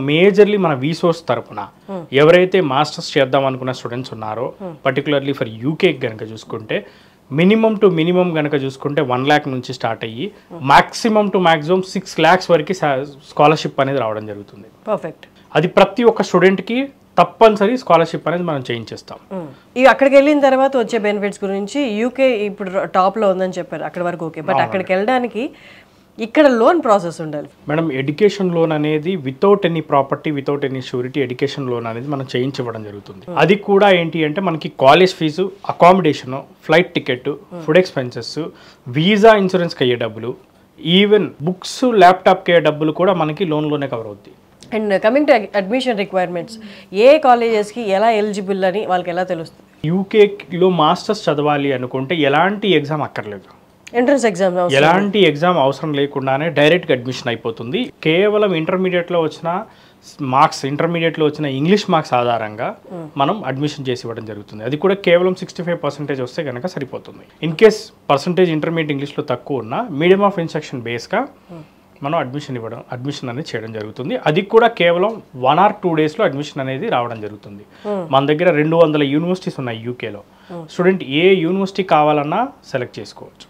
Majorly మన వీసోర్స్ తరపున ఎవరైతే మాస్టర్స్ చేద్దాం అనుకున్న స్టూడెంట్స్ ఉన్నారో పర్టికులర్లీ ఫర్ యూకే కనుక చూసుకుంటే మినిమం టు మినిమం కనుక చూసుకుంటే 1 lakh నుంచి స్టార్ట్ అయ్యి మాక్సిమం టు మాక్సిమం 6 lakhs వరకు స్కాలర్షిప్ అనేది రావడం జరుగుతుంది. పర్ఫెక్ట్. అది ప్రతి ఒక్క స్టూడెంట్కి తప్పనిసరి స్కాలర్షిప్ అనేది మనం చేయించేస్తాం. ఇవి అక్కడికి వెళ్ళిన తర్వాత వచ్చే బెనిఫిట్స్ గురించి యూకే ఇప్పుడు టాప్లో ఉందని చెప్పారు, అక్కడి వరకు ఓకే. బట్ అక్కడికి వెళ్ళడానికి ఇక్కడ లోన్ ప్రాసెస్ ఉండాలి మేడం. ఎడ్యుకేషన్ లోన్ అనేది without any property, without any surety education loan అనేది మనం చేయించడం జరుగుతుంది. అది కూడా ఏంటి అంటే మనకి college fees, accommodation, flight ticket, food expenses, visa ఇన్సూరెన్స్కి అయ్యే డబ్బులు, ఈవెన్ బుక్స్, ల్యాప్టాప్కి అయ్యే డబ్బులు కూడా మనకి లోన్లోనే కవర్ అవుతాయి. And coming to admission requirements, ఏ కాలేజెస్కి ఎలా ఎలిజిబుల్ అని వాళ్ళకి ఎలా తెలుస్తుంది? యూకేలో మాస్టర్స్ చదవాలి అనుకుంటే ఎలాంటి ఎగ్జామ్ అక్కర్లేదు, ఎంట్రన్స్ ఎగ్జామ్ ఎలాంటి ఎగ్జామ్ అవసరం లేకుండానే డైరెక్ట్గా అడ్మిషన్ అయిపోతుంది. కేవలం ఇంటర్మీడియట్లో వచ్చిన మార్క్స్, ఇంటర్మీడియట్లో వచ్చిన ఇంగ్లీష్ మార్క్స్ ఆధారంగా మనం అడ్మిషన్ చేసి ఇవ్వడం జరుగుతుంది. అది కూడా కేవలం 65% వస్తే కనుక సరిపోతుంది. ఇన్ కేస్ పర్సంటేజ్ ఇంటర్మీడియట్ ఇంగ్లీష్లో తక్కువ ఉన్న మీడియం ఆఫ్ ఇన్స్ట్రక్షన్ బేస్గా మనం అడ్మిషన్ అనేది చేయడం జరుగుతుంది. అది కూడా కేవలం 1 or 2 daysలో అడ్మిషన్ అనేది రావడం జరుగుతుంది. మన దగ్గర 200 యూనివర్సిటీస్ ఉన్నాయి యూకేలో. స్టూడెంట్ ఏ యూనివర్సిటీ కావాలన్నా సెలెక్ట్ చేసుకోవచ్చు.